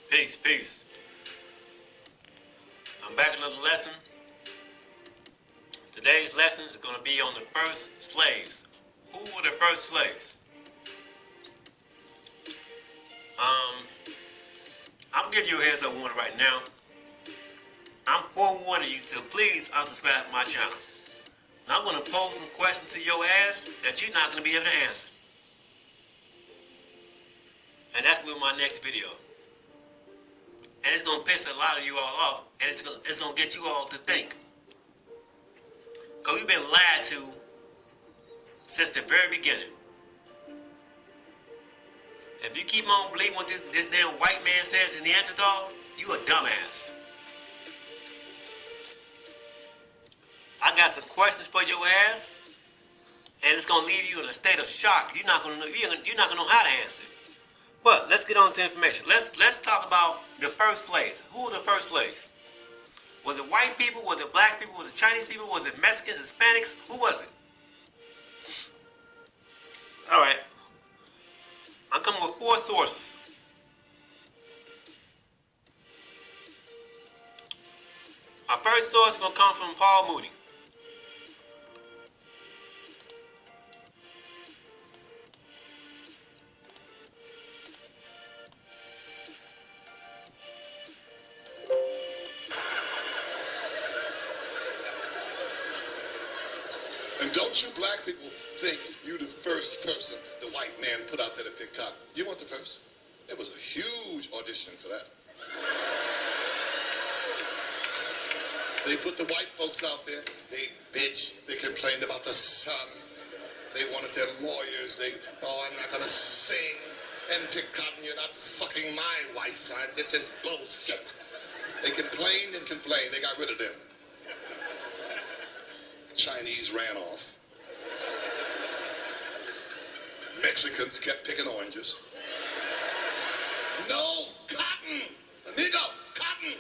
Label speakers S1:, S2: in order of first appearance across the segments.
S1: Peace, peace. I'm back with another lesson. Today's lesson is going to be on the first slaves. Who were the first slaves? I'm giving you a heads up warning right now. I'm forewarning you to please unsubscribe to my channel. Now I'm going to pose some questions to your ass that you're not going to be able to answer. And that's with my next video. And it's going to piss a lot of you all off, and it's going to get you all to think. Because we've been lied to since the very beginning. If you keep on believing what this damn white man says in Neanderthal, you a dumbass. I got some questions for your ass, and it's going to leave you in a state of shock. You're not going to know how to answer. But let's get on to information. Let's talk about the first slaves. Who were the first slaves? Was it white people? Was it black people? Was it Chinese people? Was it Mexicans, Hispanics? Who was it? All right. I'm coming with 4 sources. My first source is going to come from Paul Moody.
S2: And don't you black people think you the first person the white man put out there to pick cotton. You weren't the first. There was a huge audition for that. They put the white folks out there. They bitch. They complained about the sun. They wanted their lawyers. I'm not going to sing and pick cotton. You're not fucking my wife. This is bullshit. They complained and complained. They got rid of them. Chinese ran off. Mexicans kept picking oranges. No cotton! Amigo, cotton!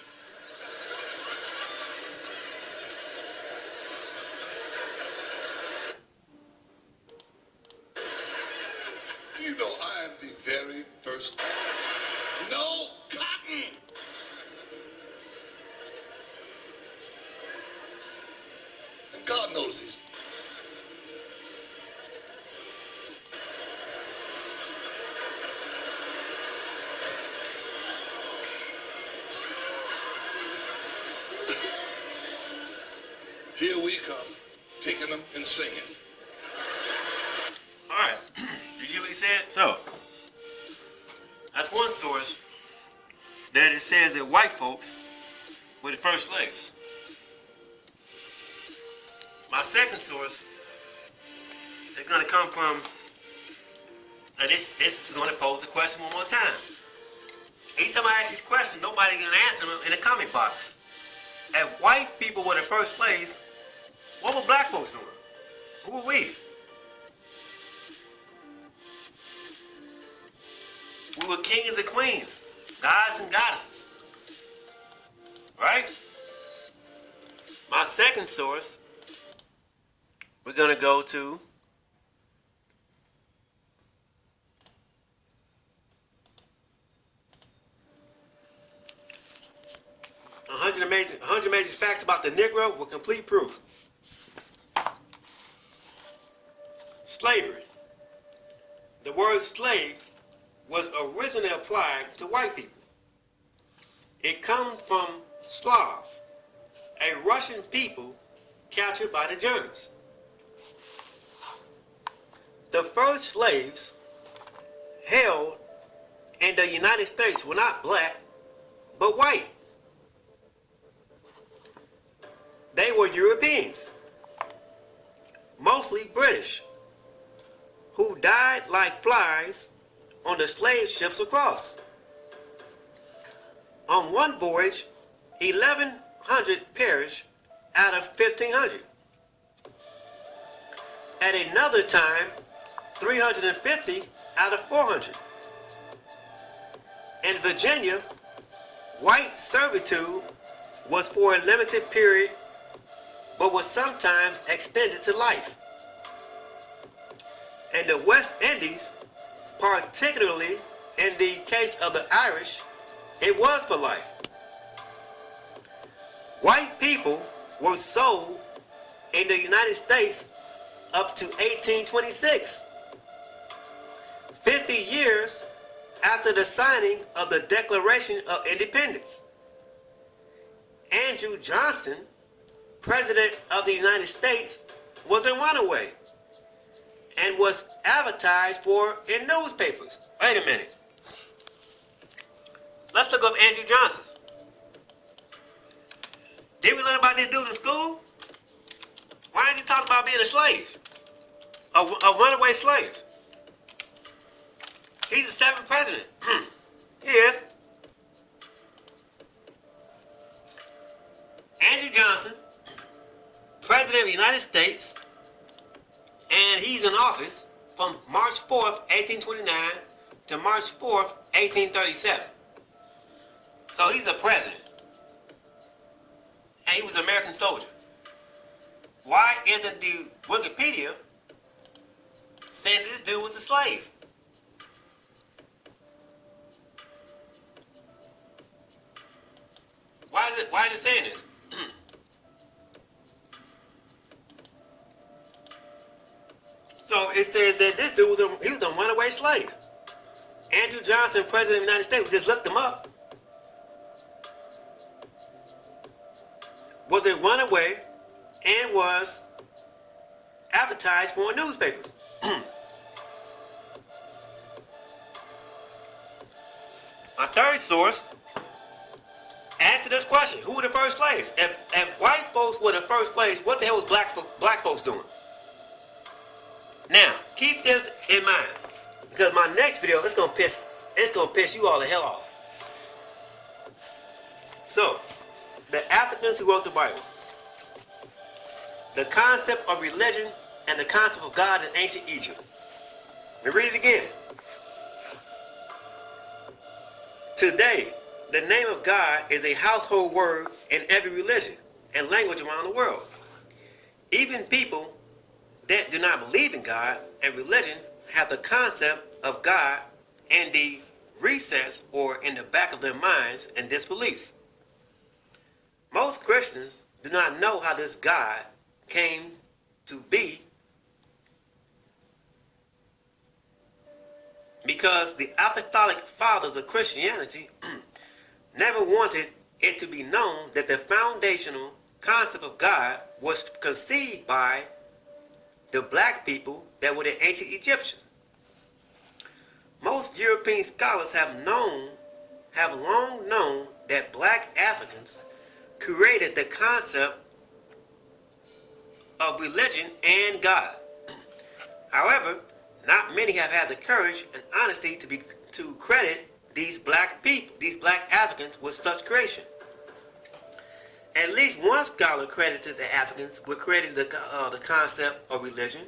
S2: You know I am the very first. No cotton! And God knows these. Here we come, picking them and singing.
S1: All right. You hear what he said? So, that's one source that it says that white folks were the first slaves. My second source is going to come from, and this is going to pose the question one more time. Each time I ask this question, nobody can answer them in the comment box. If white people were the first slaves, what were black folks doing? Who were we? We were kings and queens, gods and goddesses. Right? My second source, we're going to go to "100 Amazing Facts About the Negro with Complete Proof." Slavery. The word slave was originally applied to white people. It comes from Slav, a Russian people captured by the Germans. The first slaves held in the United States were not black, but white. They were Europeans, mostly British, who died like flies on the slave ships across. On one voyage, 1,100 perished out of 1,500. At another time, 350 out of 400. In Virginia, white servitude was for a limited period, but was sometimes extended to life. In the West Indies, particularly in the case of the Irish, It was for life. White people were sold in the United States up to 1826, 50 years after the signing of the Declaration of Independence. Andrew Johnson, President of the United States, was a runaway and was advertised for in newspapers. Wait a minute. Let's look up Andrew Johnson. Did we learn about this dude in school? Why did you talk about being a slave? A runaway slave. He's the seventh president. He is. Andrew Johnson, President of the United States, and he's in office from March 4th, 1829 to March 4th, 1837. So he's a president. And he was an American soldier. Why isn't the Wikipedia saying that this dude was a slave? Why is it saying this? So it says that this dude was a runaway slave. Andrew Johnson, President of the United States, we just looked him up, was a runaway and was advertised for in newspapers. My third source answered this question: who were the first slaves? If white folks were the first slaves, what the hell was black folks doing? Now, keep this in mind, because my next video it's gonna piss you all the hell off. So, the Africans who wrote the Bible, the concept of religion and the concept of God in ancient Egypt. Let me read it again. Today, the name of God is a household word in every religion and language around the world. Even people that do not believe in God and religion have the concept of God in the recess or in the back of their minds and disbeliefs. Most Christians do not know how this God came to be because the apostolic fathers of Christianity never wanted it to be known that the foundational concept of God was conceived by the black people that were the ancient Egyptians. Most European scholars have long known that black Africans created the concept of religion and God. However, not many have had the courage and honesty to credit these black people, these black Africans, with such creation. At least one scholar credited the Africans with creating the concept of religion,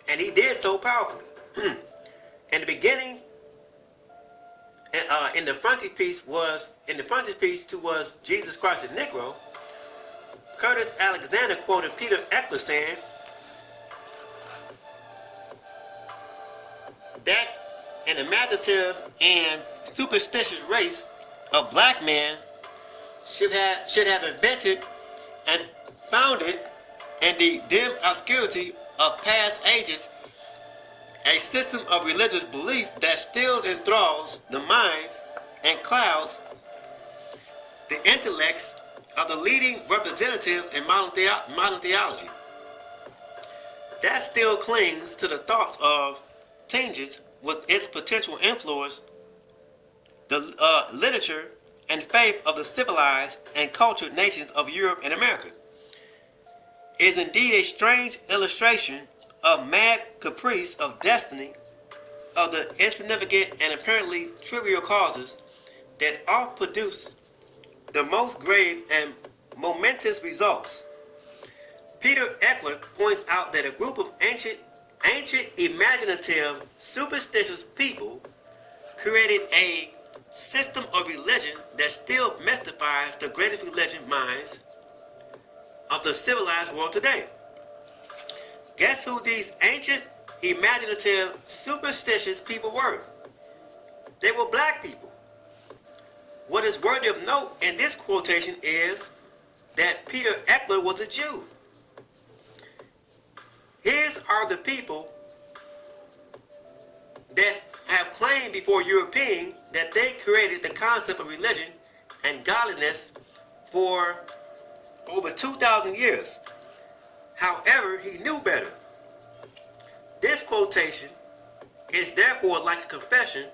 S1: and he did so powerfully. In the beginning, in the frontispiece to Jesus Christ the Negro, Curtis Alexander quoted Peter Eckler saying that an imaginative and superstitious race of black men should have invented and founded in the dim obscurity of past ages a system of religious belief that still enthralls the minds and clouds the intellects of the leading representatives in modern theology. That still clings to the thoughts of changes with its potential influence the literature and faith of the civilized and cultured nations of Europe and America. It is indeed a strange illustration of mad caprice of destiny, of the insignificant and apparently trivial causes that oft produce the most grave and momentous results. Peter Eckler points out that a group of ancient, imaginative, superstitious people created a system of religion that still mystifies the greatest religion minds of the civilized world today. Guess who these ancient, imaginative, superstitious people were? They were black people. what is worthy of note in this quotation is that Peter Eckler was a Jew. His are the people that have claimed before Europeans that they created the concept of religion and godliness for over 2,000 years. However, he knew better. This quotation is therefore like a confession,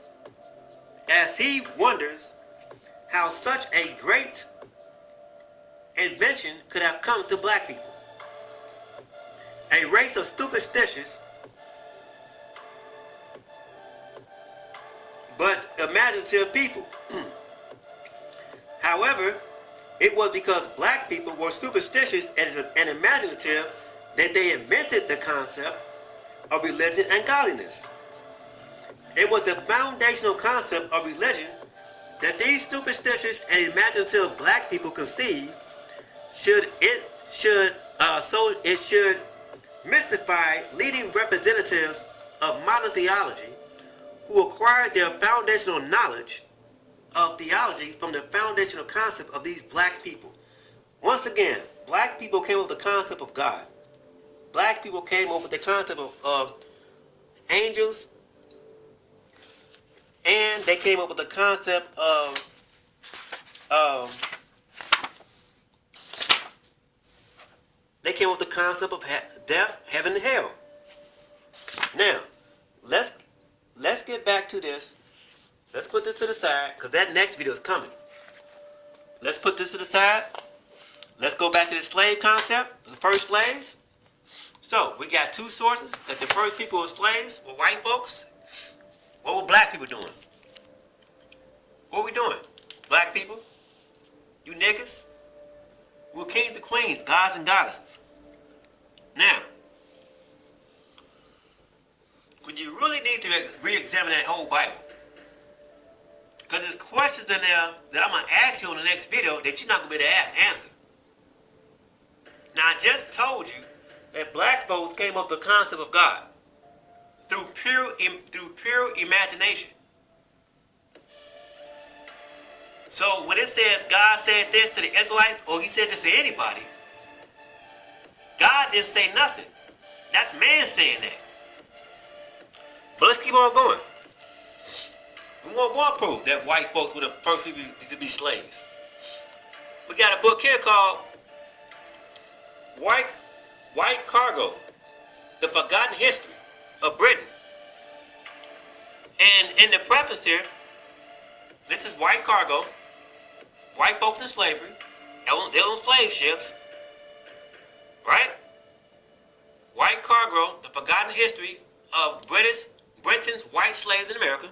S1: as he wonders how such a great invention could have come to black people, a race of superstitious but imaginative people. However, it was because black people were superstitious and imaginative that they invented the concept of religion and godliness. It was the foundational concept of religion that these superstitious and imaginative black people conceived so it should mystify leading representatives of modern theology who acquired their foundational knowledge of theology from the foundational concept of these black people. Once again, black people came up with the concept of God. Black people came up with the concept of angels, and they came up with the concept of death, heaven, and hell. Now, let's get back to this. Let's put this to the side, because that next video is coming. Let's put this to the side. Let's go back to the slave concept, the first slaves. So, we got two sources, that the first people were slaves, were white folks. What were black people doing? What were we doing? Black people? You niggas? We were kings and queens, gods and goddesses. Now, when you really need to re-examine that whole Bible, because there's questions in there that I'm going to ask you in the next video that you're not going to be able to answer. Now, I just told you that black folks came up with the concept of God through pure imagination. So when it says God said this to the Israelites, or he said this to anybody, God didn't say nothing. That's man saying that. But let's keep on going. We want more proof that white folks were the first people to be slaves. We got a book here called White Cargo, The Forgotten History of Britain. And in the preface here, this is White Cargo, white folks in slavery. They're on slave ships, right? White Cargo, The Forgotten History of Britain's White Slaves in America.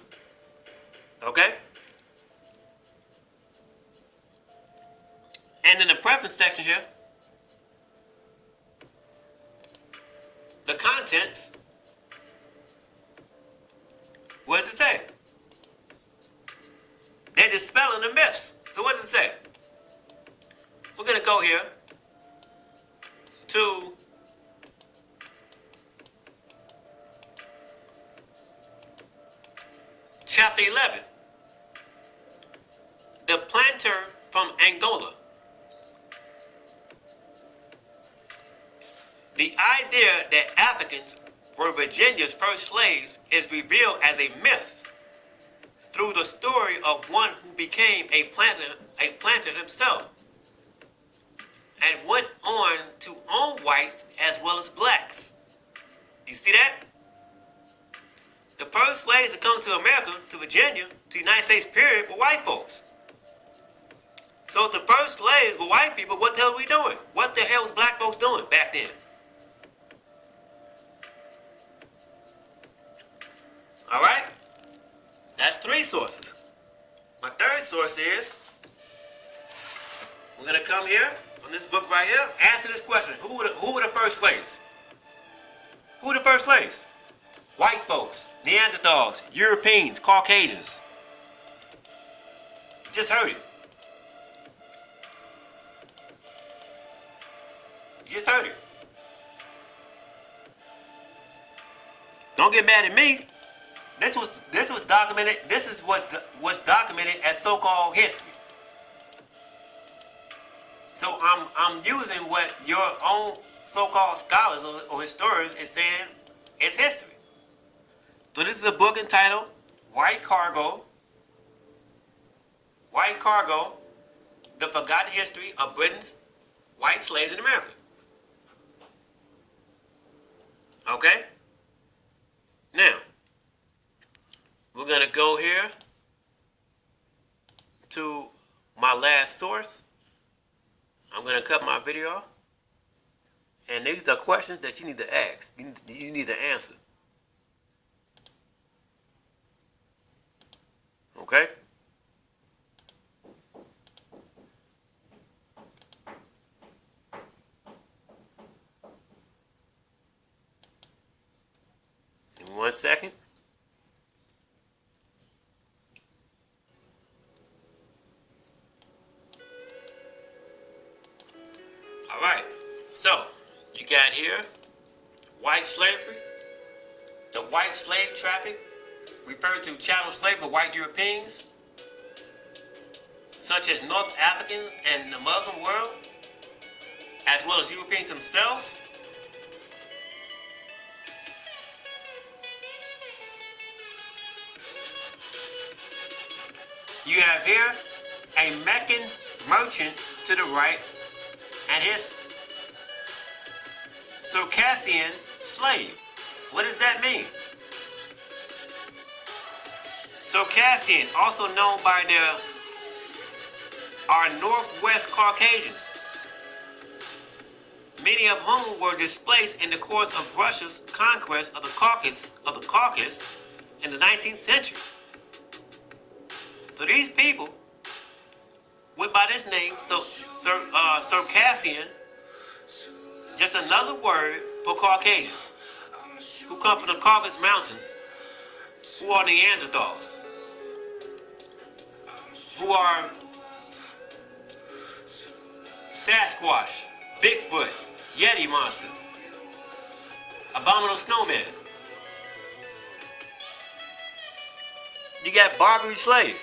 S1: Okay? And in the preface section here, the contents, what does it say? They're dispelling the myths. So what does it say? We're going to go here to chapter 11. The planter from Angola. The idea that Africans were Virginia's first slaves is revealed as a myth through the story of one who became a planter himself and went on to own whites as well as blacks. Do you see that? The first slaves to come to America, to Virginia, to the United States period, were white folks. So if the first slaves were white people, what the hell were we doing? What the hell was black folks doing back then? All right? That's three sources. My third source is, we're going to come here, on this book right here, answer this question. Who were the first slaves? Who were the first slaves? White folks, Neanderthals, Europeans, Caucasians. You just heard it. You just heard it. Don't get mad at me. This was documented. This is what was documented as so-called history. So I'm using what your own so-called scholars or historians is saying is history. So this is a book entitled White Cargo, The Forgotten History of Britain's White Slaves in America. Okay? Now, we're going to go here to my last source. I'm going to cut my video off. And these are questions that you need to ask. You need to answer. Okay? Give me 1 second. All right. So, you got here white slavery, the white slave traffic, referred to chattel slavery of white Europeans, such as North Africans and the Muslim world, as well as Europeans themselves. You have here a Meccan merchant to the right and his Circassian slave. What does that mean? Circassian, also known by our Northwest Caucasians, many of whom were displaced in the course of Russia's conquest of the Caucasus in the 19th century. So these people went by this name, Circassian, just another word for Caucasians, who come from the Caucasus Mountains, who are Neanderthals, who are Sasquatch, Bigfoot, Yeti monster, abominable snowman. You got Barbary slave.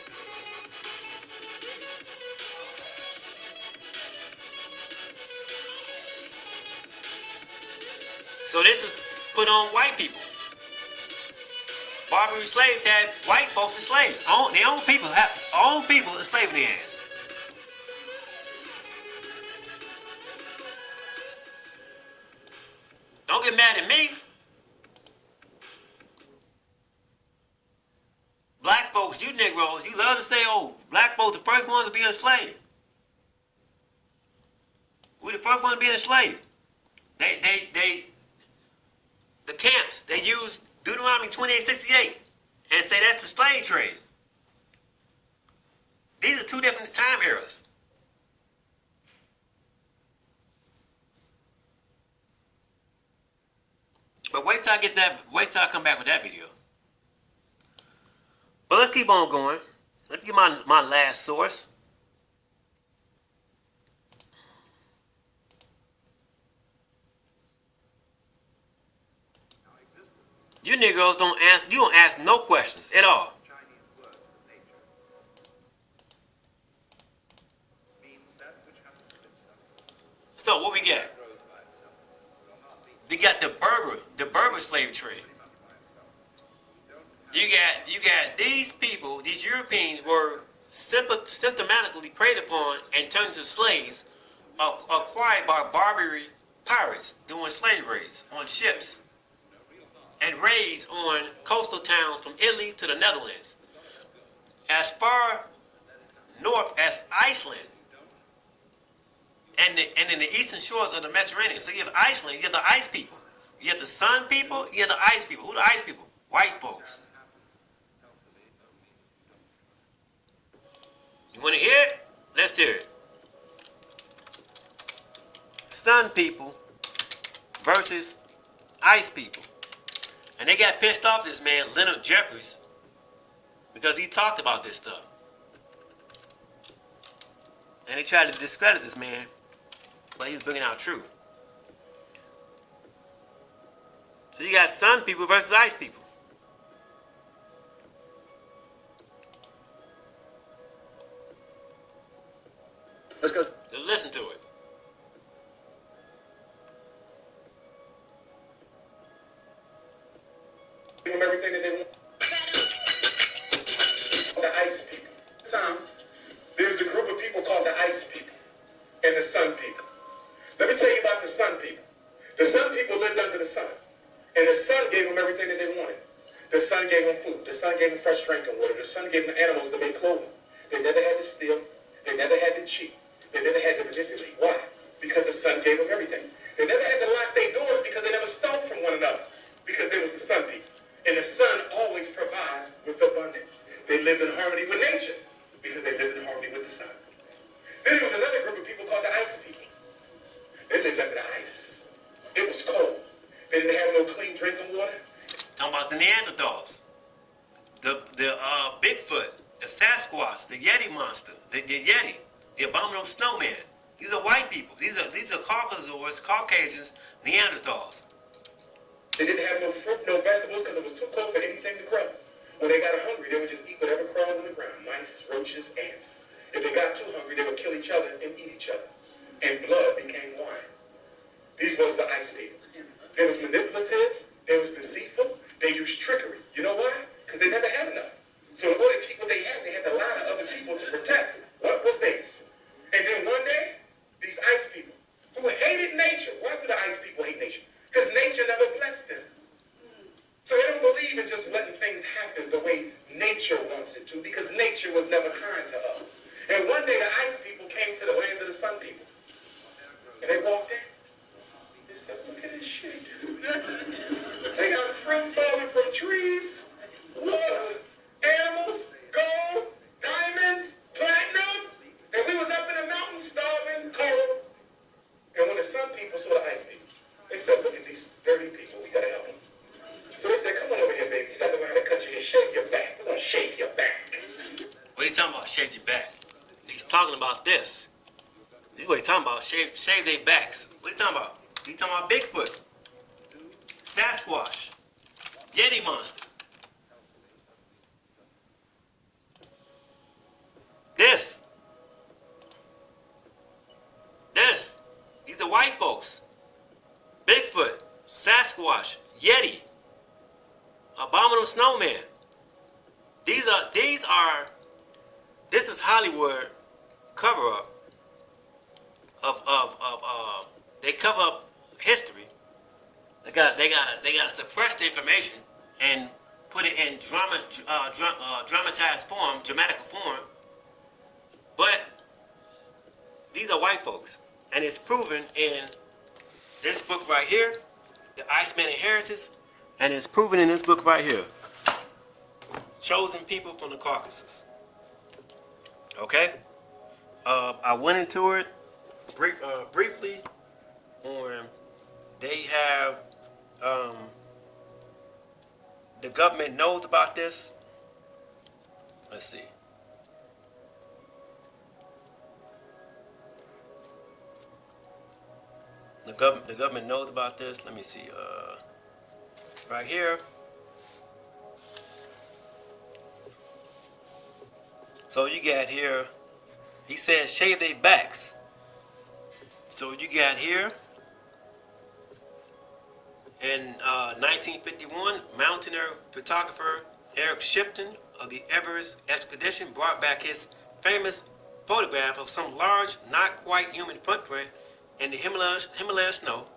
S1: So this is put on white people. Barbary slaves had white folks as slaves. Their own people enslaving their ass. Don't get mad at me. Black folks, you Negroes, you love to say, oh, black folks the first ones to be enslaved. We the first ones to be enslaved. The camps, they use Deuteronomy 28:68 and say that's the slave trade. These are two different time eras. But wait till I come back with that video. But let's keep on going. Let me get my last source. You Negroes don't ask no questions at all. So what we got? You got the Berber slave trade. You got these people, these Europeans were systematically preyed upon and turned into slaves, acquired by Barbary pirates doing slave raids on ships and raids on coastal towns from Italy to the Netherlands, as far north as Iceland, and in the eastern shores of the Mediterranean. So you have Iceland, you have the ice people, you have the sun people, you have the ice people. Who are the ice people? White folks. You want to hear it? Let's hear it. Sun people versus ice people. And they got pissed off this man, Leonard Jeffries, because he talked about this stuff. And they tried to discredit this man, but he was bringing out truth. So you got sun people versus ice people.
S2: Let's go.
S1: Just listen to it.
S3: sun people. The sun people lived under the sun. And the sun gave them everything that they wanted. The sun gave them food. The sun gave them fresh drinking water. The sun gave them animals to make clothing. They never had to steal. They never had to cheat. They never had to manipulate. Why? Because the sun gave them everything. They never had to lock their doors because they never stole from one another. Because they was the sun people. And the sun always provides with abundance. They lived in harmony with nature because they lived in harmony with the sun. Then there was another group of people called the ice people. They lived under the ice. It was cold. They didn't have no clean drinking water.
S1: Talking about the Neanderthals, the Bigfoot, the Sasquatch, the Yeti monster, the Yeti, the abominable snowman. These are white people. These are Caucasians, Neanderthals.
S3: They didn't have no fruit, no vegetables because it was too cold for anything to grow. When they got hungry, they would just eat whatever crawled on the ground. Mice, roaches, ants. If they got too hungry, they would kill each other and eat each other. And blood became wine. These was the ice people. They was manipulative. They was deceitful. They used trickery. You know why? Because they never had enough. So in order to keep what they had to lie to other people to protect what was theirs. And then one day, these ice people who hated nature. Why do the ice people hate nature? Because nature never blessed them. So they don't believe in just letting things happen the way nature wants it to, because nature was never kind to us. And one day the ice people came to the land of the sun people. And they walked in. They said, look at this shit. They got fruit falling from trees, water, animals, gold, diamonds, platinum. And we was up in the mountains starving, cold. And when the sun people saw the ice people, they said, look at these dirty people. We got to help them. So they said, come on over here, baby. You got to learn how to cut your hair. Shave your back. We're going to shave your back.
S1: What are you talking about, shave your back? He's talking about this. This is what he's talking about, shave their backs. What are you talking about? He's talking about Bigfoot, Sasquatch, Yeti monster. This. These are white folks. Bigfoot, Sasquatch, Yeti, abominable snowman. This is Hollywood cover up of they cover up history. They gotta suppress the information and put it in dramatized form, dramatical form. But these are white folks, and it's proven in this book right here, The Iceman Inheritance, and it's proven in this book right here, Chosen People from the Caucasus. Okay? I went into it briefly on, they have, the government knows about this. Let's see. The government knows about this. Let me see. Right here. So you got here, he says shave their backs. So you got here, in 1951, mountaineer photographer Eric Shipton of the Everest expedition brought back his famous photograph of some large, not quite human footprint in the Himalaya snow.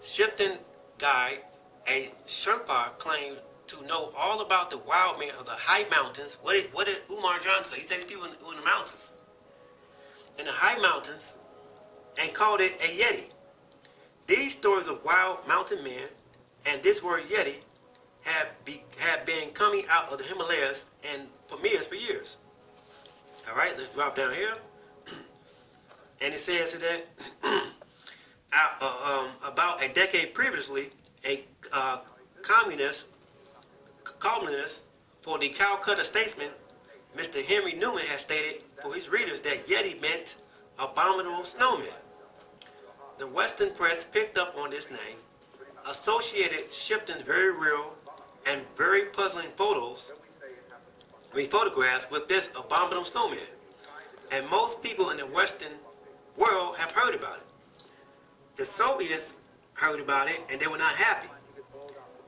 S1: Shipton guide, a Sherpa, claimed to know all about the wild man of the high mountains. What did Umar John say? He said these people were in the mountains. In the high mountains, and called it a Yeti. These stories of wild mountain men and this word Yeti have been coming out of the Himalayas and for years. All right, let's drop down here. And it says that about a decade previously, a columnist for the Calcutta Statesman, Mr. Henry Newman, has stated for his readers that Yeti meant abominable snowman. The Western press picked up on this name, associated Shipton's very real and very puzzling photographs with this abominable snowman. And most people in the Western world have heard about it. The Soviets heard about it and they were not happy.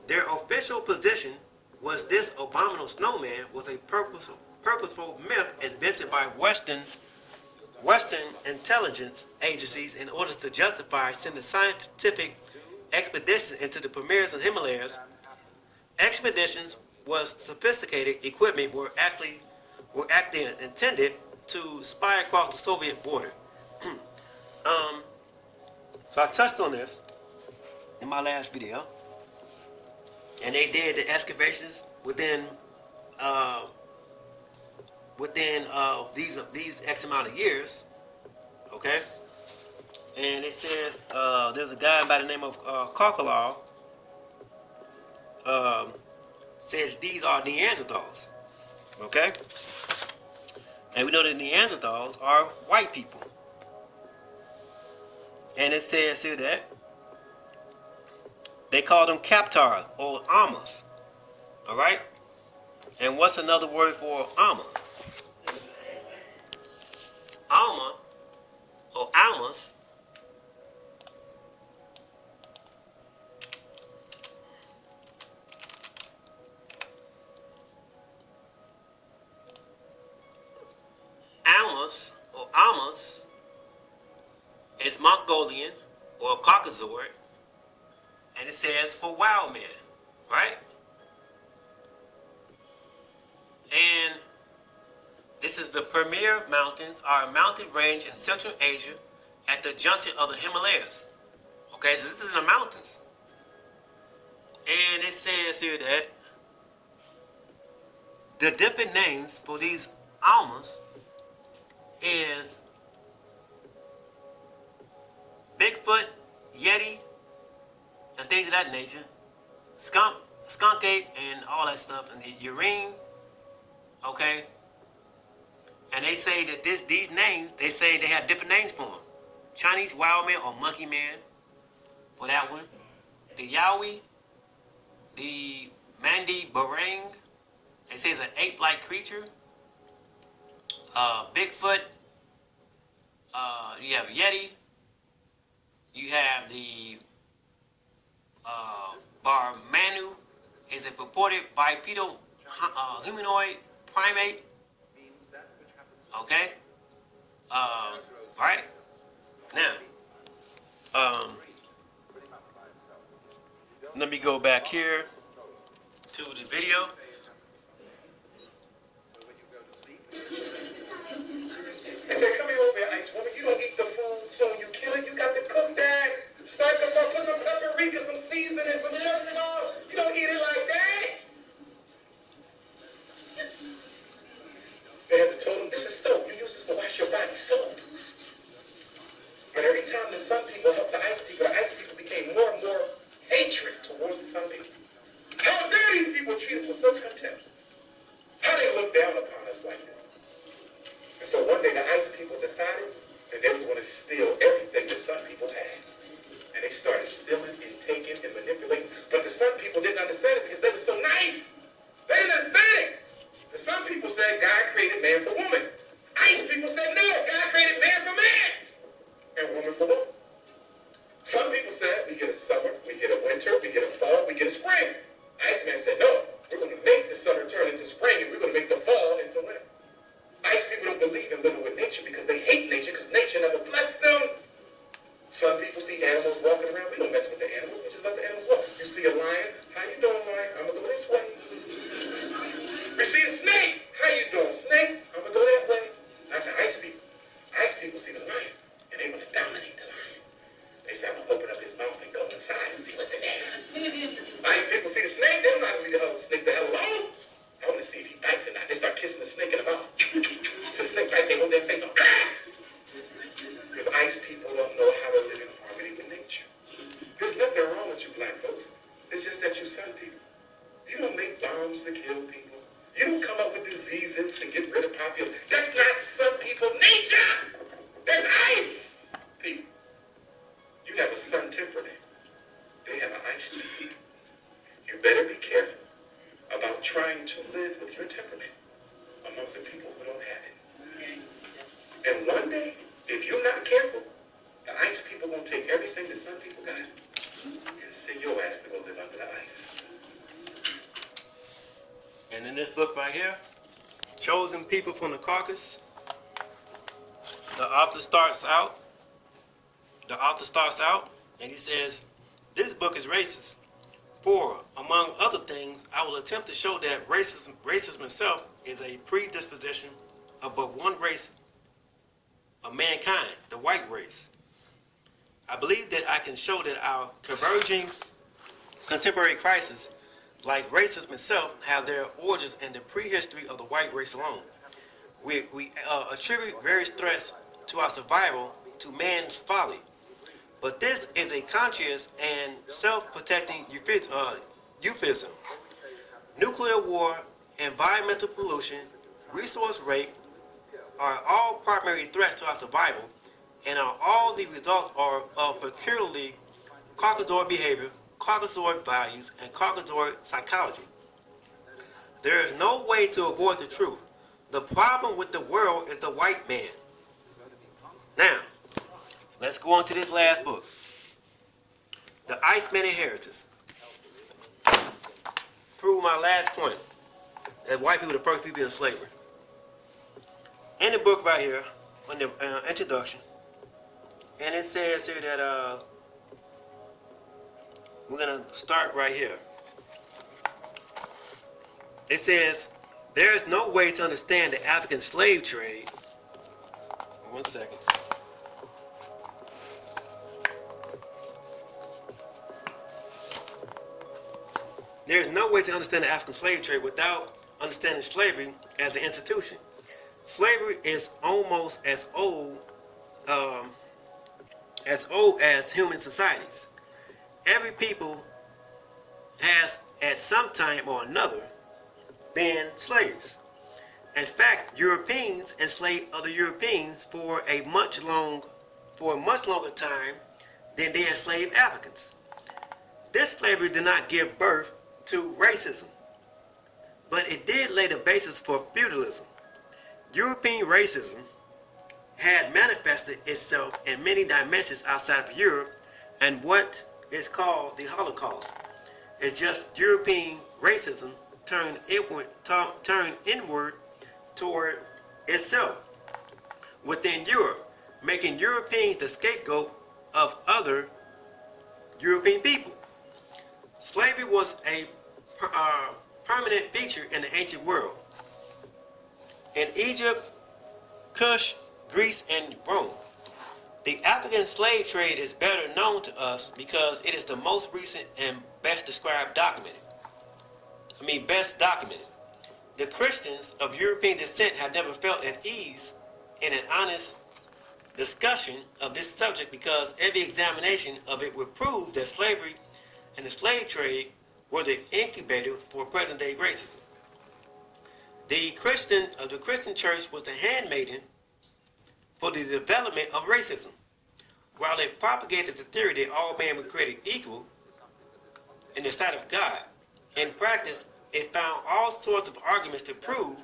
S1: Their official position was this abominable snowman was a purposeful myth invented by Western Western intelligence agencies in order to justify sending scientific expeditions into the Pamirs and Himalayas. Expeditions was sophisticated equipment were actually intended to spy across the Soviet border. So I touched on this in my last video, and they did the excavations within these X amount of years, okay? And it says there's a guy by the name of Kokolov says these are Neanderthals, okay? And we know that Neanderthals are white people. And it says here that they call them Kaptars or Amas, all right? And what's another word for Ama? Alma or Almas Almas is Mongolian or Caucasoid, and it says for wild men, right? And this is the Pamir Mountains, are a mountain range in Central Asia at the junction of the Himalayas. Okay, so this is in the mountains. And it says here that the different names for these Almas is Bigfoot, Yeti, and things of that nature, skunk ape, and all that stuff, and the urine, okay? And they say that these names, they say they have different names for them. Chinese wild man or monkey man, for that one. The Yowie, the Mandi Barang, they say it's an ape-like creature. Bigfoot, you have Yeti, you have the Barmanu, is a purported bipedal humanoid primate. Okay? Right? Now, let me go back here to the video.
S3: They said, come here over here, Ice Woman. You don't eat the food, so when you kill it, you got to cook that. Start them up, put some paprika, some seasoning, some jerk sauce. You don't eat it like that. They had to told him, this is soap. You use this to wash your body, soap. But every time the Sun People helped the Ice People became more and more hatred towards the Sun People. How dare these people treat us with such contempt? How they look down upon us like this? And so one day the Ice People decided that they was going to steal everything the Sun People had. And they started stealing and taking and manipulating. But the Sun People didn't understand it because they were so nice. They didn't understand it. The Sun People said God created man for woman. Ice People said no, God created man for man. And woman for woman. Some people said we get a summer, we get a winter, we get a fall, we get a spring. Iceman said no, we're going to make the summer turn into spring and we're going to make the fall into winter. Ice People don't believe in living with nature because they hate nature because nature never blessed them. Some people see animals walking around. We don't mess with the animals. We just let the animals walk. You see a lion. How you doing, lion? I'm going to go this way. We see a snake. How you doing, snake? I'm going to go that way. That's the Ice People. Ice People see the lion, and they want to dominate the lion. They say, I'm going to open up his mouth and go inside and see what's in there. Ice People see the snake. They don't know how to leave the snake the hell alone. I want to see if he bites or not. They start kissing the snake in the mouth. So the snake bite, they hold their face on. Because Ice People don't know how to live in harmony with nature. There's nothing wrong with you black folks. It's just that you Sun People. You don't make bombs to kill people. You don't come up with diseases to get rid of population. That's not Sun People nature. That's Ice People. You have a Sun temperament. They have an Ice temperament. You better be careful about trying to live with your temperament amongst the people who don't have it. And one day, if you're not careful, the Ice People gonna take everything the Sun People got and send your ass to go live under the ice.
S1: And in this book right here, Chosen People from the Caucasus, the author starts out and he says, this book is racist. For, among other things, I will attempt to show that racism itself is a predisposition of but one race of mankind, the white race. I believe that I can show that our converging contemporary crises, like racism itself, have their origins in the prehistory of the white race alone. We attribute various threats to our survival to man's folly. But this is a conscious and self-protecting euphemism. Nuclear war, environmental pollution, resource rape are all primary threats to our survival, and are all the results of peculiarly Caucasoid behavior, Caucasoid values, and Caucasoid psychology. There is no way to avoid the truth. The problem with the world is the white man. Now, let's go on to this last book, The Iceman Inheritance. Prove my last point, that white people are the first people in slavery. In the book right here, on the introduction, and it says here that we're going to start right here. It says, there is no way to understand the African slave trade. One second. There is no way to understand the African slave trade without understanding slavery as an institution. Slavery is almost as old as human societies. Every people has, at some time or another, been slaves. In fact, Europeans enslaved other Europeans for a much longer time than they enslaved Africans. This slavery did not give birth to racism, but it did lay the basis for feudalism. European racism had manifested itself in many dimensions outside of Europe, and what is called the Holocaust is just European racism turned inward toward itself within Europe, making Europeans the scapegoat of other European people. Slavery was a permanent feature in the ancient world. In Egypt, Kush, Greece, and Rome. The African slave trade is better known to us because it is the most recent and best documented. The Christians of European descent have never felt at ease in an honest discussion of this subject because every examination of it would prove that slavery and the slave trade were the incubator for present-day racism. The Christian church was the handmaiden for the development of racism. While it propagated the theory that all men were created equal in the sight of God, in practice, it found all sorts of arguments to prove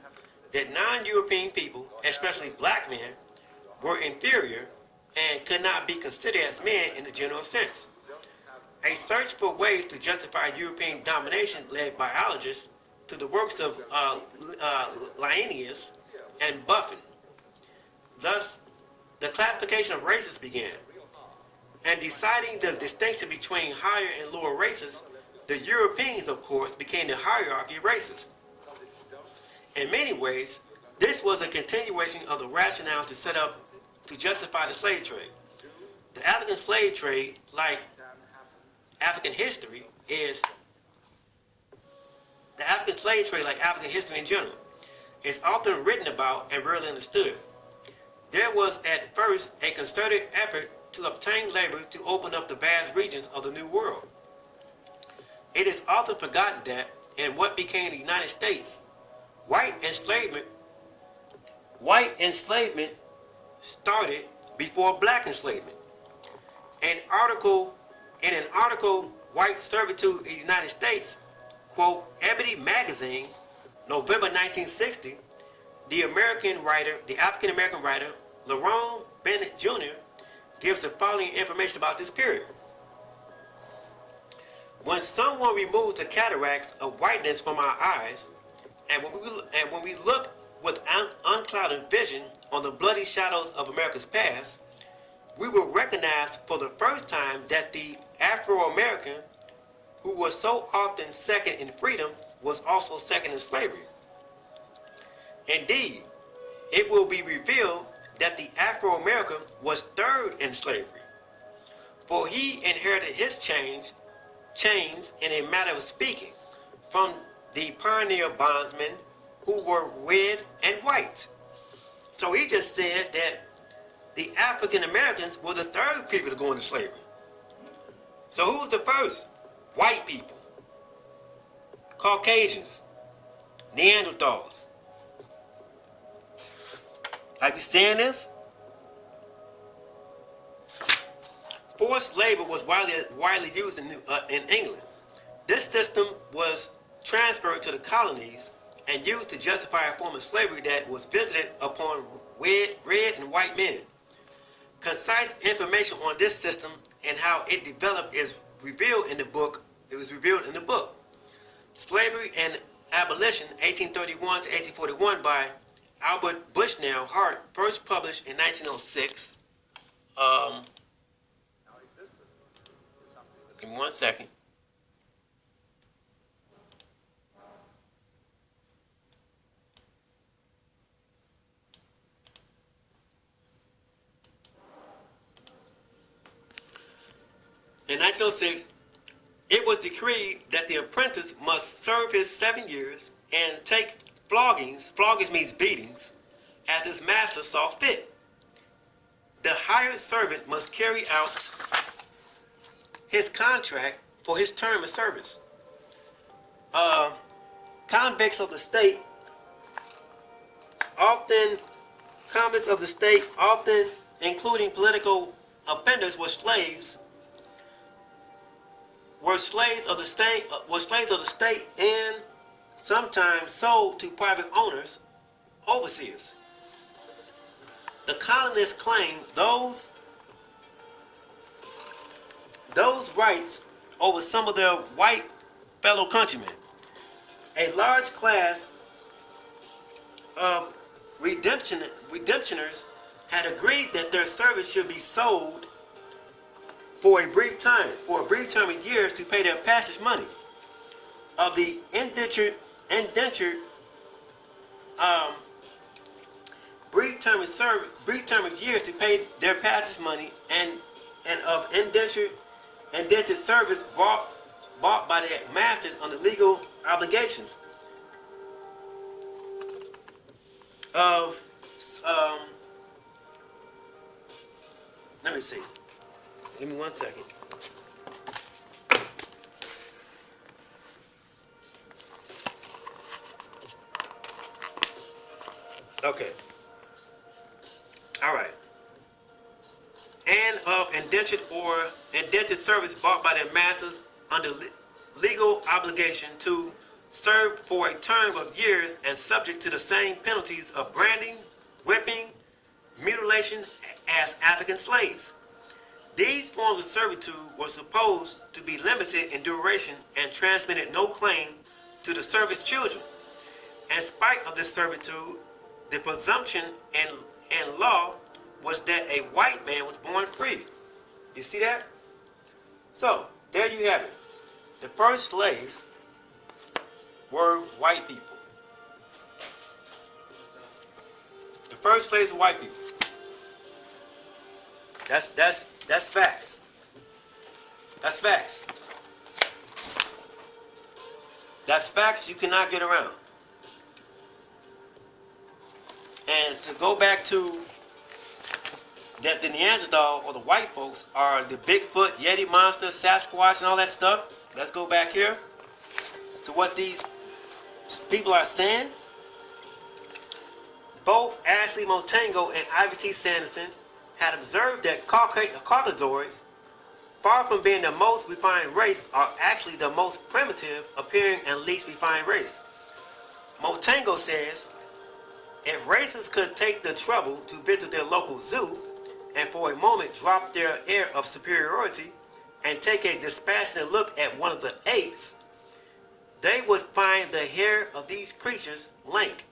S1: that non-European people, especially black men, were inferior and could not be considered as men in the general sense. A search for ways to justify European domination led biologists to the works of Linnaeus and Buffon. Thus, the classification of races began. And deciding the distinction between higher and lower races, the Europeans, of course, became the hierarchy of races. In many ways, this was a continuation of the rationale to set up to justify the slave trade. The African slave trade, like African history in general, is often written about and rarely understood. There was at first a concerted effort to obtain labor to open up the vast regions of the New World. It is often forgotten that in what became the United States, white enslavement started before black enslavement. In an article, White Servitude in the United States, quote, Ebony Magazine, November 1960, the African-American writer, Lerone Bennett Jr., gives the following information about this period. When someone removes the cataracts of whiteness from our eyes, and when we look with unclouded vision on the bloody shadows of America's past, we will recognize for the first time that the Afro-American, who was so often second in freedom, was also second in slavery. Indeed, it will be revealed that the Afro-American was third in slavery, for he inherited his chains in a matter of speaking from the pioneer bondsmen who were red and white. So he just said that the African Americans were the third people to go into slavery. So who's the first? White people, Caucasians, Neanderthals. Are you seeing this? Forced labor was widely used in England. This system was transferred to the colonies and used to justify a form of slavery that was visited upon red and white men. Concise information on this system and how it developed is revealed in the book. It was revealed in the book, Slavery and Abolition, 1831 to 1841, by Albert Bushnell Hart, first published in 1906. Give me 1 second. In 1906, it was decreed that the apprentice must serve his 7 years and take floggings. Floggings means beatings, as his master saw fit. The hired servant must carry out his contract for his term of service. Convicts of the state, often including political offenders, were slaves of the state, and sometimes sold to private owners, overseers. The colonists claimed those rights over some of their white fellow countrymen. A large class of redemptioners had agreed that their service should be sold for a brief time of years, to pay their passage money. Of the indentured brief term of years to pay their passage money, and of indentured service bought by their masters under legal obligations. Let me see. Give me 1 second. Okay. All right. And of indentured service bought by their masters under legal obligation to serve for a term of years and subject to the same penalties of branding, whipping, mutilation as African slaves. These forms of servitude were supposed to be limited in duration and transmitted no claim to the service children. In spite of this servitude, the presumption in law was that a white man was born free. You see that? So, there you have it. The first slaves were white people. The first slaves were white people. That's facts. That's facts. That's facts you cannot get around. And to go back to that, the Neanderthal or the white folks are the Bigfoot, Yeti monster, Sasquatch, and all that stuff. Let's go back here to what these people are saying. Both Ashley Montango and Ivy T. Sanderson had observed that Caucasoids, far from being the most refined race, are actually the most primitive appearing and least refined race. Montango says, if races could take the trouble to visit their local zoo and for a moment drop their air of superiority and take a dispassionate look at one of the apes, they would find the hair of these creatures lank.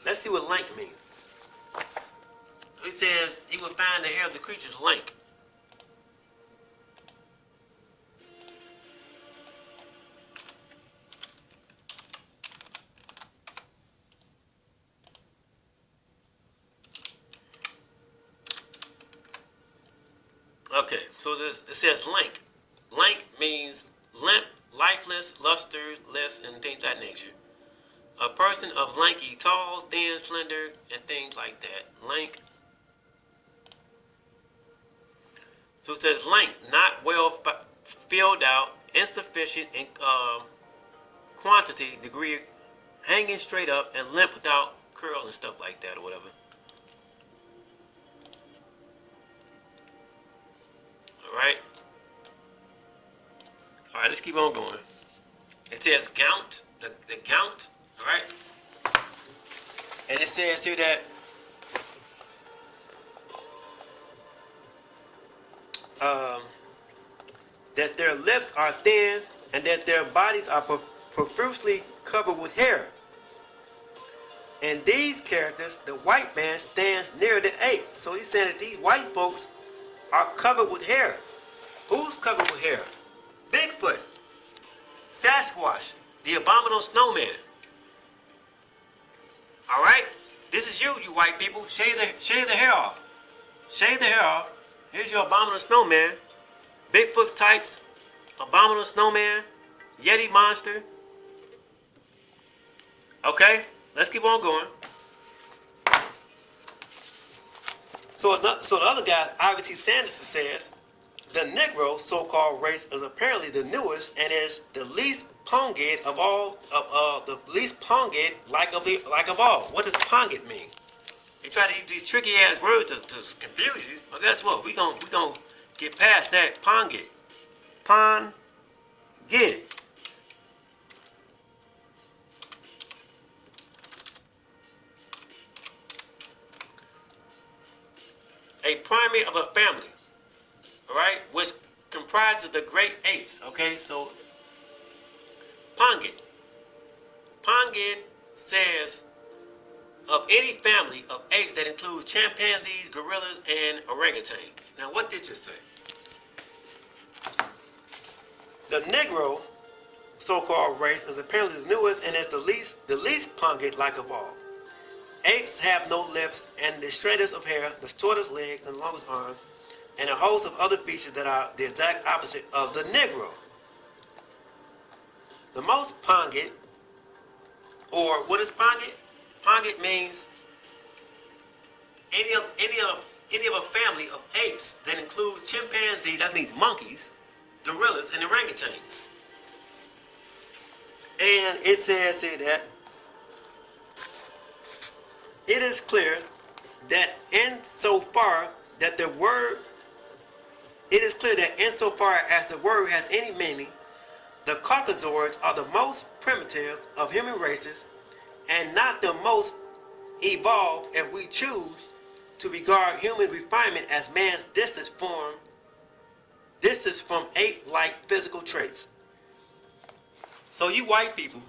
S1: Let's see what lank means. It says he would find the hair of the creatures lank. Okay, so it says lank. Lank means limp, lifeless, lusterless, and things of that nature. A person of lanky, tall, thin, slender, and things like that. Lank. So it says lank, not well filled out, insufficient in quantity, degree, hanging straight up, and limp without curl and stuff like that or whatever. Alright? Alright, let's keep on going. It says gaunt, the gaunt, alright? And it says here that that their lips are thin and that their bodies are profusely covered with hair. And these characters, the white man stands near the ape. So he's saying that these white folks are covered with hair. Who's covered with hair? Bigfoot, Sasquatch, the abominable snowman. All right, this is you white people. Shave the hair off. Shave the hair off. Here's your abominable snowman, Bigfoot types, abominable snowman, Yeti monster. Okay, let's keep on going. So the other guy, Ivy T. Sanderson, says the Negro so-called race is apparently the newest and is the least ponged of all the least ponged like of all. What does ponged mean? They try to use these tricky ass words to confuse you. Well, guess what? We gonna get past that. Ponged. Get it. A primate of a family, all right, which comprises the great apes. Okay, so Ponged says of any family of apes that includes chimpanzees, gorillas, and orangutan. Now, what did you say? The Negro so-called race is apparently the newest and is the least ponged like of all. Apes have no lips and the straightest of hair, the shortest legs and longest arms, and a host of other features that are the exact opposite of the Negro. The most ponged, or what is ponged? Ponged means any of a family of apes that includes chimpanzees, that means monkeys, gorillas, and orangutans. And it says here that it is clear that insofar as the word has any meaning, the Caucasoids are the most primitive of human races and not the most evolved if we choose to regard human refinement as man's distance from ape-like physical traits. So you white people,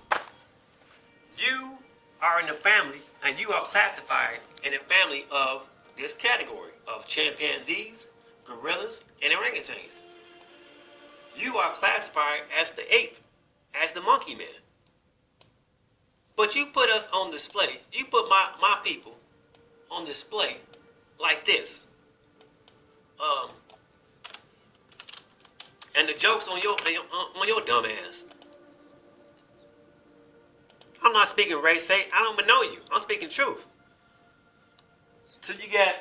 S1: you are in the family and you are classified in a family of this category of chimpanzees, gorillas, and orangutans. You are classified as the ape, as the monkey man. But you put us on display, you put my people on display like this. And the joke's on your dumb ass. I'm not speaking race, I don't even know you. I'm speaking truth. So you got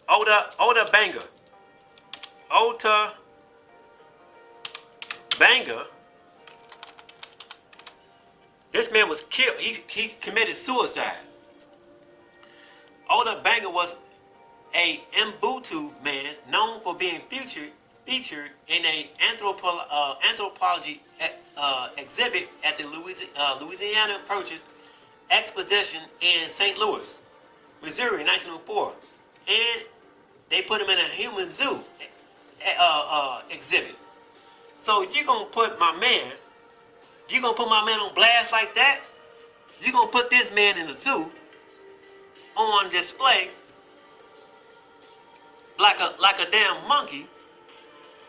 S1: Ota Benga. This man was killed. He committed suicide. Ota Benga was a Mbutu man known for being featured in a anthropology exhibit at the Louisiana Purchase Exposition in St. Louis, Missouri, 1904, and they put him in a human zoo exhibit. So you're gonna put my man on blast like that? you're gonna put this man in the zoo on display like a damn monkey.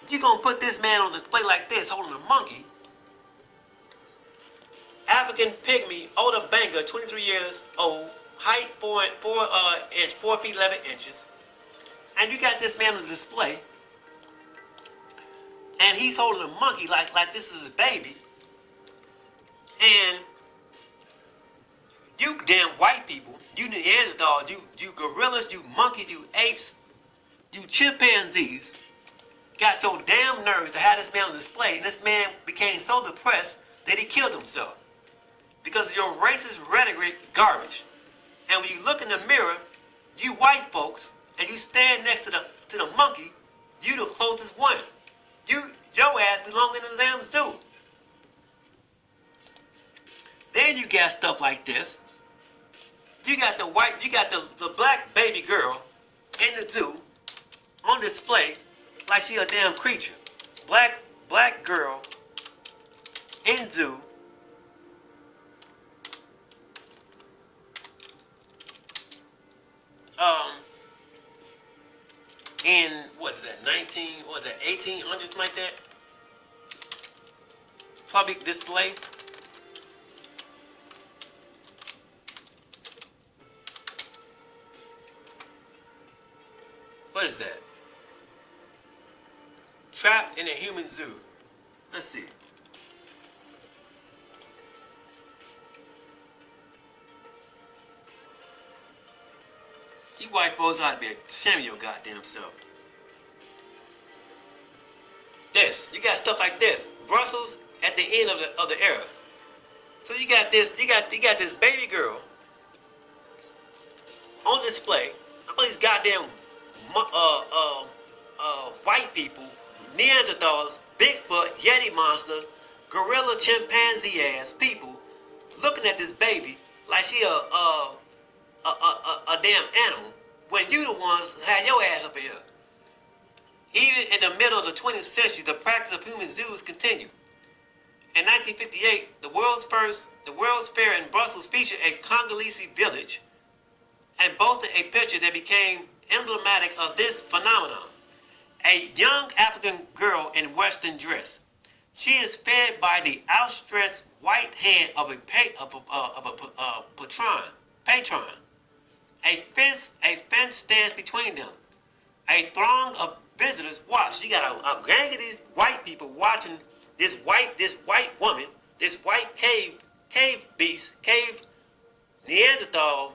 S1: You're gonna put this man on display like this, holding a monkey. African pygmy, older banker, 23 years old, height 4 feet 11 inches. And you got this man on display, and he's holding a monkey like this is his baby. And you damn white people, you Neanderthals, you gorillas, you monkeys, you apes, you chimpanzees, got your damn nerves to have this man on display. And this man became so depressed that he killed himself because of your racist rhetoric garbage. And when you look in the mirror, you white folks, and you stand next to the monkey, you the closest one. Your ass belong in the damn zoo. Then you got stuff like this. You got the black baby girl in the zoo on display like she a damn creature. Black girl in zoo. In what is that, 1800s, like that? Public display. What is that? Trapped in a human zoo. Let's see. You white folks ought to be ashamed of your goddamn self. This, you got stuff like this. Brussels at the end of the era. So you got this, you got this baby girl on display. All these goddamn white people, Neanderthals, Bigfoot, Yeti monster, gorilla, chimpanzee ass people looking at this baby like she a damn animal, when you the ones who had your ass up here. Even in the middle of the 20th century, the practice of human zoos continued. In 1958, the World's Fair in Brussels featured a Congolese village and boasted a picture that became emblematic of this phenomenon. A young African girl in Western dress. She is fed by the outstretched white hand of a patron. A fence stands between them. A throng of visitors watch. You got a gang of these white people watching this white woman, this white cave beast, cave Neanderthal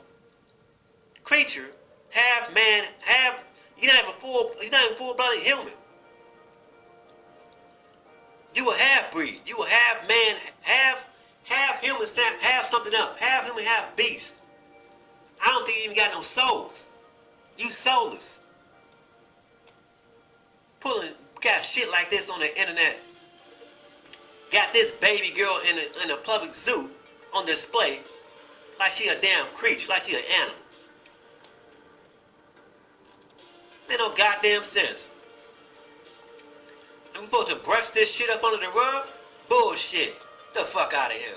S1: creature, half man, half, you're not even full-blooded human. You a half-breed. You a half man, half human, half something else. Half human, half beast. I don't think you even got no souls. You soulless. Got shit like this on the internet. Got this baby girl in a public zoo on display like she a damn creature, like she an animal. Ain't no goddamn sense. And we supposed to brush this shit up under the rug? Bullshit. Get the fuck out of here.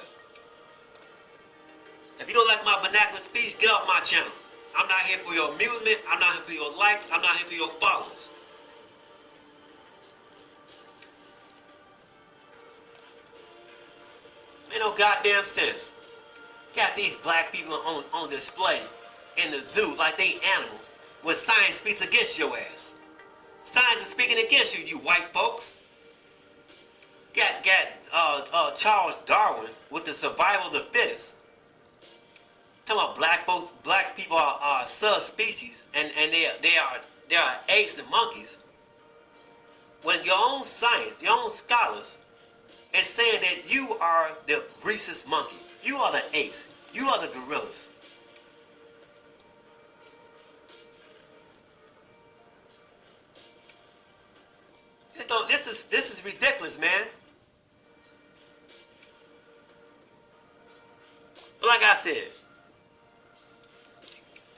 S1: If you don't like my vernacular speech, get off my channel. I'm not here for your amusement. I'm not here for your likes. I'm not here for your followers. Ain't no goddamn sense. Got these black people on display in the zoo like they animals, when science speaks against your ass. Science is speaking against you, you white folks. Got Charles Darwin with the survival of the fittest. Talking about black people are subspecies, and they are apes and monkeys. When your own science, your own scholars, is saying that you are the rhesus monkey, you are the apes, you are the gorillas. This is ridiculous, man. But like I said,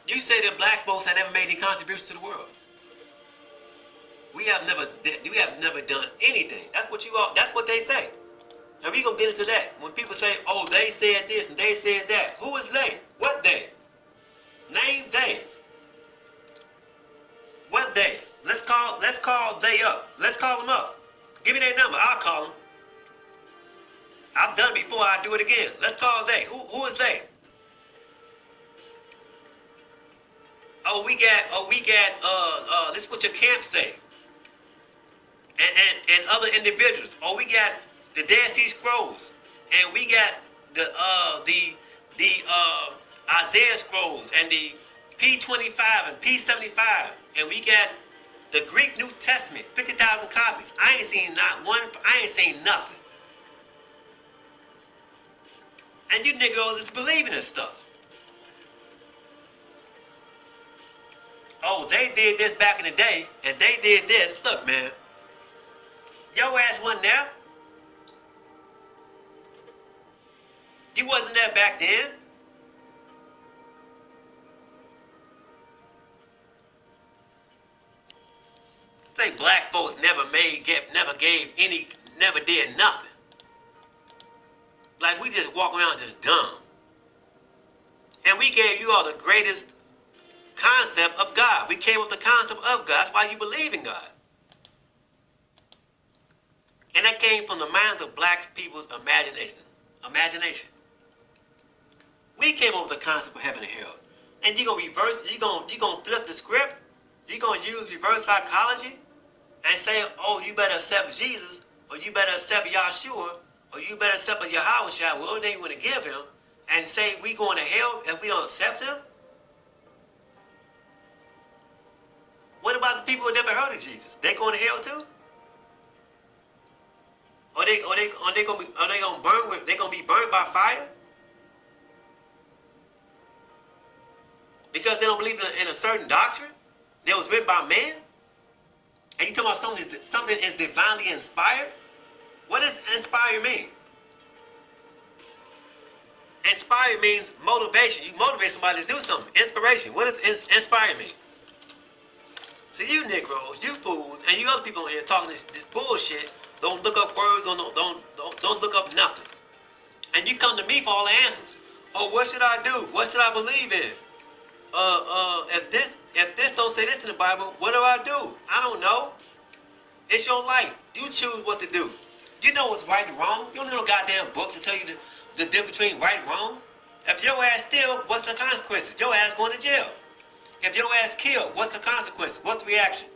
S1: you say that black folks have never made any contributions to the world. We have never done anything. That's what they say. And we're gonna get into that. When people say, oh, they said this and they said that. again. Let's call they. Who is they? We got this is what your camp say. And other individuals. We got the Dead Sea Scrolls. And we got the Isaiah Scrolls and the P25 and P75. And we got the Greek New Testament, 50,000 copies. I ain't seen nothing. And you niggas is believing this stuff. They did this back in the day, and they did this. Look, man. Your ass wasn't there. You wasn't there back then. Say black folks never did nothing. Like we just walk around just dumb. And we gave you all the greatest concept of God. We came up with the concept of God. That's why you believe in God. And that came from the minds of black people's imagination. We came up with the concept of heaven and hell. And you're gonna flip the script. You're gonna use reverse psychology and say, you better accept Jesus, or you better accept Yahshua, or you better accept Yahweh, whatever they want to give him, and say we going to hell if we don't accept him? What about the people who never heard of Jesus? They going to hell too? Are they gonna be burned by fire? Because they don't believe in a certain doctrine that was written by man? And you talking about something is divinely inspired? What does inspire mean? Inspire means motivation. You motivate somebody to do something. Inspiration. What does inspire mean? So you Negroes, you fools, and you other people in here talking this bullshit, don't look up words, or don't look up nothing. And you come to me for all the answers. What should I do? What should I believe in? If this don't say this in the Bible, what do I do? I don't know. It's your life. You choose what to do. You know what's right and wrong. You don't need no goddamn book to tell you the difference between right and wrong. If your ass steal, what's the consequences? Your ass going to jail. If your ass kill, what's the consequences? What's the reaction?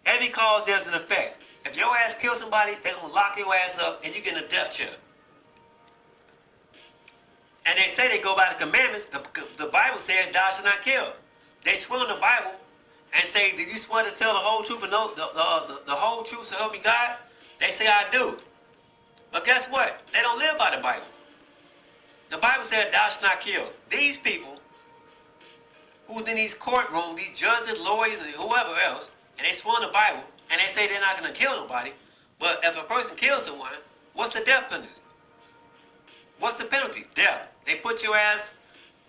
S1: Every cause, there's an effect. If your ass kill somebody, they're going to lock your ass up and you get in a death chair. And they say they go by the commandments. The Bible says thou shalt not kill. They swear in the Bible and say, did you swear to tell the whole truth and the whole truth so help me God? They say I do. But guess what? They don't live by the Bible. The Bible said thou shalt not kill. These people who's in these courtrooms, these judges, lawyers, and whoever else, and they swear in the Bible, and they say they're not going to kill nobody, but if a person kills someone, what's the death penalty? What's the penalty? Death. They put your ass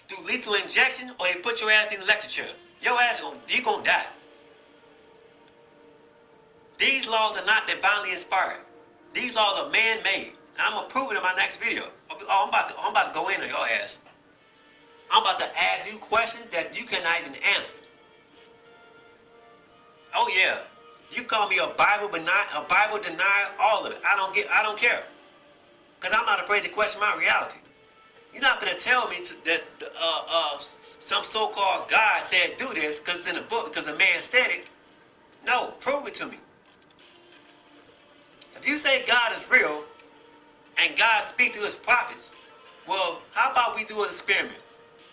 S1: through lethal injection, or they put your ass in the electric chair. Your ass, you're going to die. These laws are not divinely inspired. These laws are man-made. And I'm going to prove it in my next video. I'm about to go in on your ass. I'm about to ask you questions that you cannot even answer. Oh yeah, you call me a Bible denier, all of it. I don't care, because I'm not afraid to question my reality. You're not gonna tell me that some so-called God said do this because it's in a book because a man said it. No, prove it to me. If you say God is real and God speaks to his prophets, well, how about we do an experiment?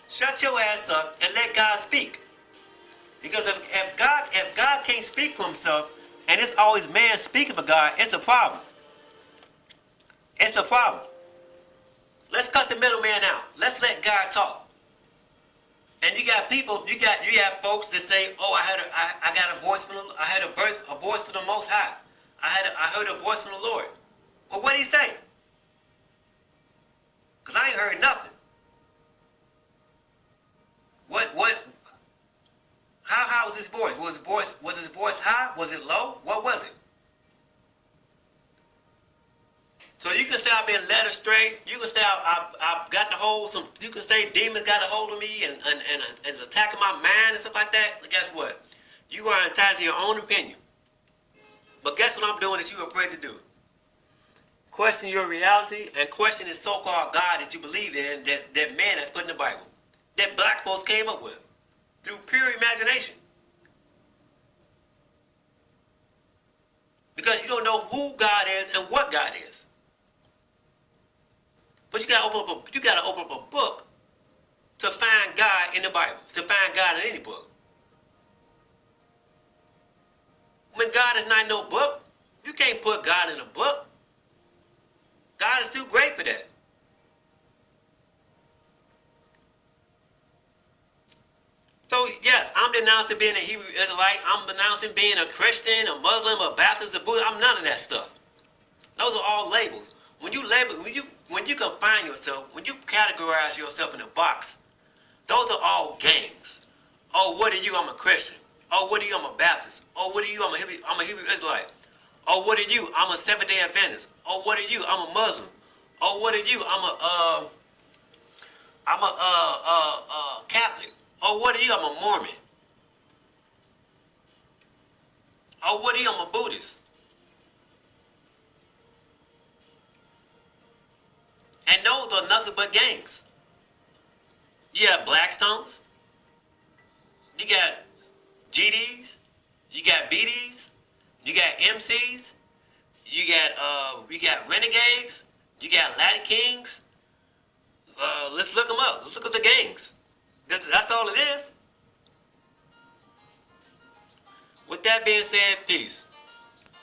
S1: Shut your ass up and let God speak. Because if God can't speak for himself, and it's always man speaking for God, it's a problem. It's a problem. Let's cut the middleman out. Let's let God talk. And you got people, you have folks that say, I got a voice from I had a voice from the Most High. I heard a voice from the Lord. Well, what did he say? Because I ain't heard nothing. How was his voice? Was his voice high? Was it low? What was it? So you can say I've been led astray. You can say I've got the hold. You can say demons got a hold of me and is attacking my mind and stuff like that. But guess what? You are entitled to your own opinion. But guess what I'm doing that you are afraid to do? question your reality, and question this so-called God that you believe in, that man that's put in the Bible, that black folks came up with through pure imagination. Because you don't know who God is and what God is. But you gotta open up a book to find God in the Bible, to find God in any book. When God is not in no book, you can't put God in a book. God is too great for that. So, yes, I'm denouncing being a Hebrew Israelite. I'm denouncing being a Christian, a Muslim, a Baptist, a Buddhist. I'm none of that stuff. Those are all labels. When you confine yourself, when you categorize yourself in a box, those are all gangs. Oh, what are you? I'm a Christian. Oh, what are you? I'm a Baptist. Oh, what are you? I'm a Hebrew Israelite. Oh, what are you? I'm a Seventh-day Adventist. Oh, what are you? I'm a Muslim. Oh, what are you? I'm a Catholic. Oh, what are you? I'm a Mormon. Oh, what are you? I'm a Buddhist. And those are nothing but gangs. You got Blackstones. You got GDs. You got BDs. You got MCs. You got Renegades. You got Latin Kings. Let's look them up. Let's look at the gangs. That's all it is. With that being said, peace.